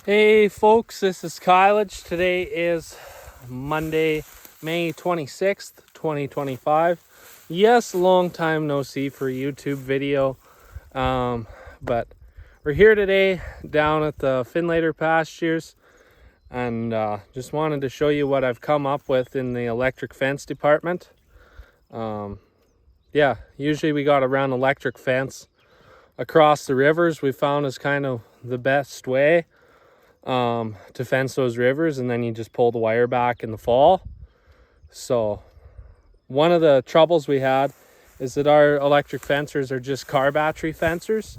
Hey folks, this is Kylage. Today is Monday, May 26th, 2025. Yes, long time no see for a YouTube video. But we're here today down at the Finlater pastures and just wanted to show you what I've come up with in the electric fence department. Yeah, usually we got to run electric fence across the rivers. We found is kind of the best way to fence those rivers, and then you just pull the wire back in the fall. So one of the troubles we had is that our electric fencers are just car battery fencers,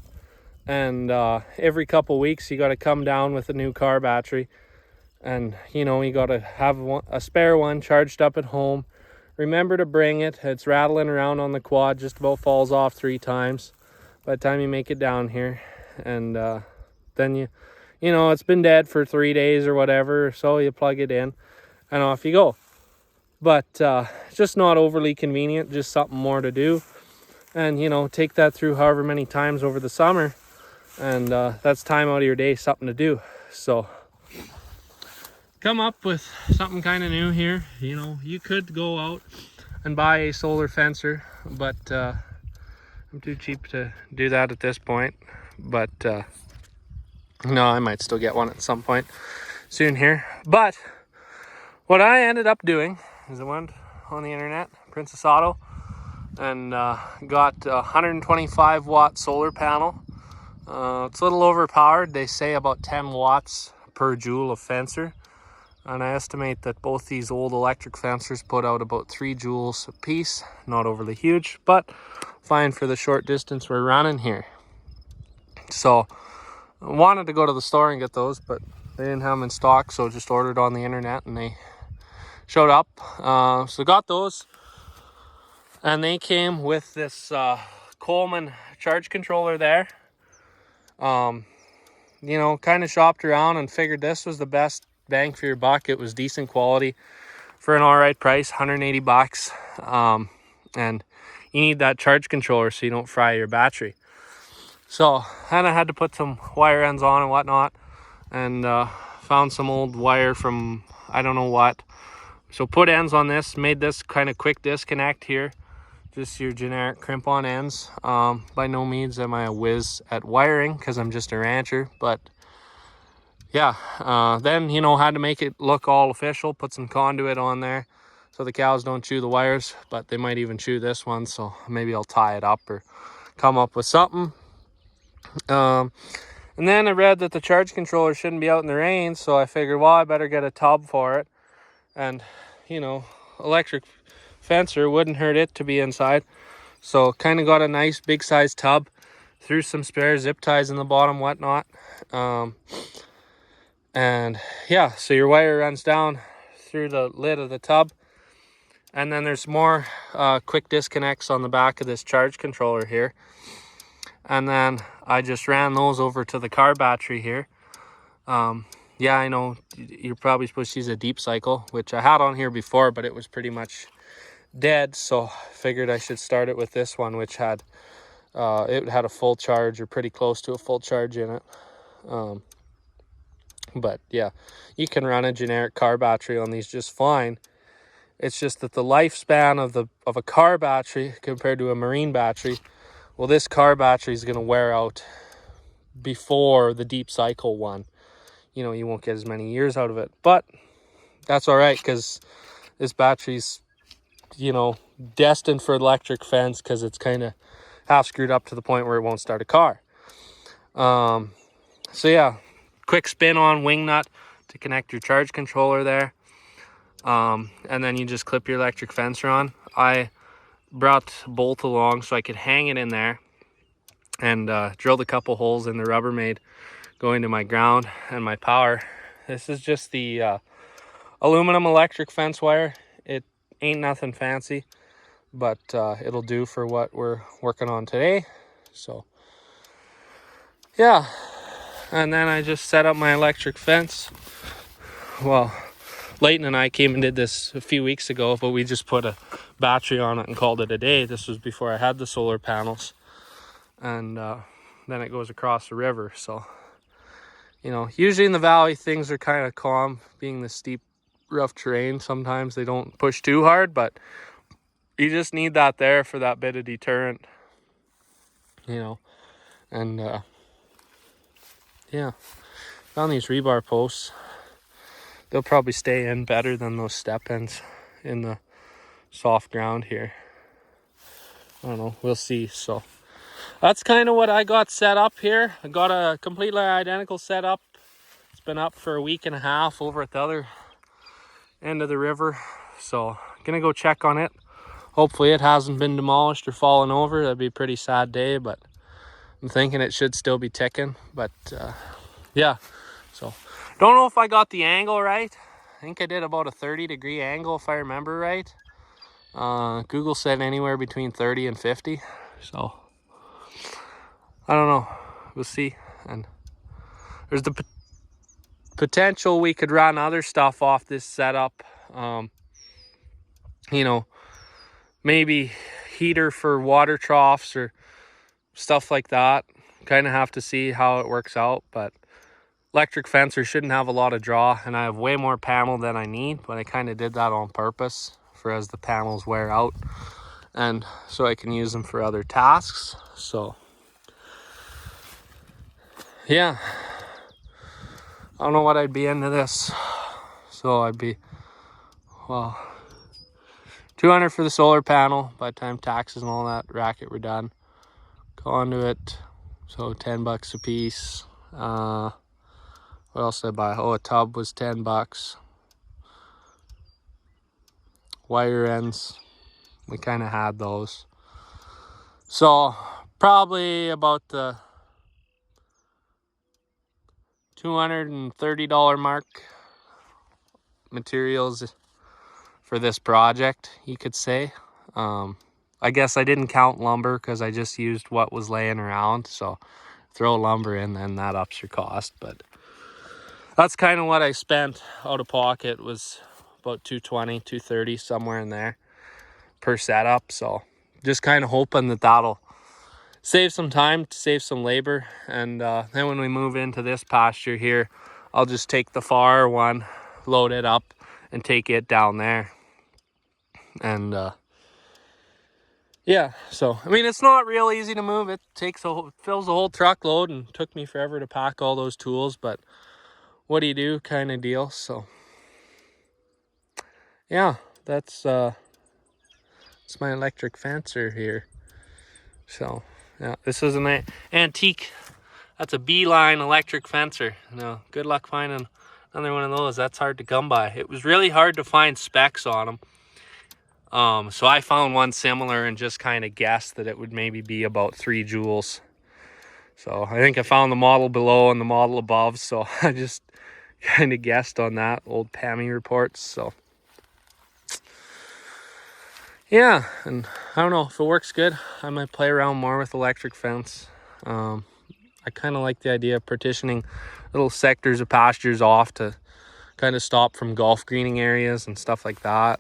and every couple weeks you got to come down with a new car battery, and you got to have a spare one charged up at home. Remember to bring it. It's rattling around on the quad, just about falls off 3 times by the time you make it down here, and then it's been dead for 3 days or whatever, so you plug it in and off you go. But just not overly convenient, just something more to do. And, take that through however many times over the summer. And that's time out of your day, something to do. So come up with something kind of new here. You could go out and buy a solar fencer, but I'm too cheap to do that at this point. But no, I might still get one at some point soon here. But what I ended up doing is I went on the internet, Princess Auto, and got a 125 watt solar panel. It's a little overpowered. They say about 10 watts per joule of fencer. And I estimate that both these old electric fencers put out about 3 joules a piece. Not overly huge, but fine for the short distance we're running here. So I wanted to go to the store and get those, but they didn't have them in stock, so just ordered on the internet and they showed up. So got those, and they came with this Coleman charge controller there. Kind of shopped around and figured this was the best bang for your buck. It was decent quality for an alright price, 180 bucks. And you need that charge controller so you don't fry your battery. So, and I had to put some wire ends on and whatnot, and found some old wire from I don't know what. So put ends on this, made this kind of quick disconnect here. Just your generic crimp-on ends. By no means am I a whiz at wiring, because I'm just a rancher, but yeah. Then, had to make it look all official, put some conduit on there so the cows don't chew the wires, but they might even chew this one, so maybe I'll tie it up or come up with something. And then I read that the charge controller shouldn't be out in the rain, so I figured, well, I better get a tub for it. And, electric fencer wouldn't hurt it to be inside. So kind of got a nice big size tub, threw some spare zip ties in the bottom, whatnot. And yeah, so your wire runs down through the lid of the tub. And then there's more quick disconnects on the back of this charge controller here. And then I just ran those over to the car battery here. Yeah, I know you're probably supposed to use a deep cycle, which I had on here before, but it was pretty much dead. So figured I should start it with this one, which had it had a full charge, or pretty close to a full charge in it. But yeah, you can run a generic car battery on these just fine. It's just that the lifespan of a car battery compared to a marine battery, well, this car battery is going to wear out before the deep cycle one. You won't get as many years out of it, but that's all right, because this battery's, destined for electric fence, because it's kind of half screwed up to the point where it won't start a car. So yeah, quick spin on wing nut to connect your charge controller there. And then you just clip your electric fencer on. I brought a bolt along so I could hang it in there, and drilled a couple holes in the Rubbermaid going to my ground and my power. This is just the aluminum electric fence wire. It ain't nothing fancy, but it'll do for what we're working on today. So yeah, and then I just set up my electric fence. Well, Leighton and I came and did this a few weeks ago, but we just put a battery on it and called it a day. This was before I had the solar panels. And then it goes across the river. So you know, usually in the valley things are kind of calm, being the steep, rough terrain. Sometimes they don't push too hard, but you just need that there for that bit of deterrent, you know. And yeah, found these rebar posts. They'll probably stay in better than those step ends in the soft ground here. I don't know, we'll see. So that's kind of what I got set up here. I got a completely identical setup. It's been up for a week and a half over at the other end of the river. So gonna go check on it. Hopefully it hasn't been demolished or fallen over. That'd be a pretty sad day, but I'm thinking it should still be ticking. But yeah, so don't know if I got the angle right. I think I did about a 30-degree angle if I remember right. Google said anywhere between 30 and 50. So I don't know, we'll see. And there's the potential we could run other stuff off this setup. You know, maybe heater for water troughs or stuff like that. Kind of have to see how it works out, but electric fencer shouldn't have a lot of draw, and I have way more panel than I need, but I kind of did that on purpose for as the panels wear out, and so I can use them for other tasks. So yeah, I don't know what I'd be into this. So I'd be, well, $200 for the solar panel by the time taxes and all that racket were done. Conduit, so $10 a piece. What else did I buy? Oh, a tub was $10. Wire ends, we kind of had those. So probably about the $230 mark. Materials for this project, you could say. I guess I didn't count lumber because I just used what was laying around. So throw lumber in, then that ups your cost. But that's kind of what I spent out of pocket, was about $220, $230, somewhere in there per setup. So just kind of hoping that that'll save some time, save some labor. And then when we move into this pasture here, I'll just take the far one, load it up, and take it down there. And yeah, so I mean, it's not real easy to move. It fills a whole truckload, and took me forever to pack all those tools, but what do you do kind of deal. So yeah, that's my electric fencer here. So yeah, this is an antique. That's a Beeline electric fencer. Now, good luck finding another one of those. That's hard to come by. It was really hard to find specs on them. So I found one similar and just kind of guessed that it would maybe be about 3 joules. So I think I found the model below and the model above. So I just kind of guessed on that, old PAMI reports. So yeah, and I don't know if it works good. I might play around more with electric fence. I kind of like the idea of partitioning little sectors of pastures off to kind of stop from golf greening areas and stuff like that.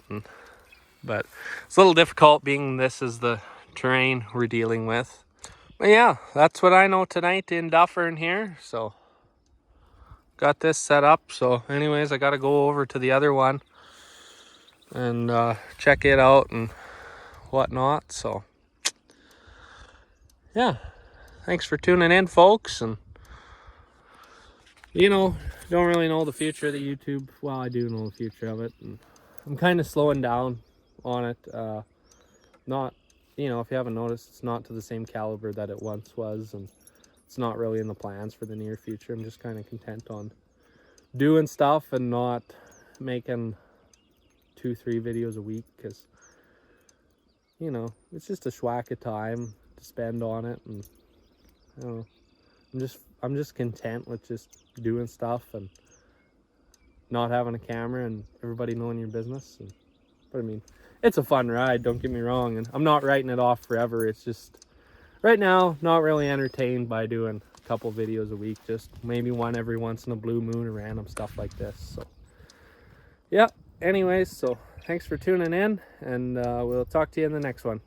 But it's a little difficult being this is the terrain we're dealing with. But yeah, that's what I know tonight in Dufferin here. So got this set up. So anyways, I got to go over to the other one and check it out and whatnot. So yeah, thanks for tuning in, folks. And you know, don't really know the future of the YouTube. Well, I do know the future of it, and I'm kind of slowing down on it. Not, you know, if you haven't noticed, it's not to the same caliber that it once was, and it's not really in the plans for the near future. I'm just kind of content on doing stuff and not making 2-3 videos a week, because you know, it's just a schwack of time to spend on it. And I don't know, I'm just content with just doing stuff and not having a camera and everybody knowing your business. But I mean, it's a fun ride, don't get me wrong, and I'm not writing it off forever. It's just right now not really entertained by doing a couple videos a week, just maybe one every once in a blue moon or random stuff like this. So yeah, anyways, so thanks for tuning in, and we'll talk to you in the next one.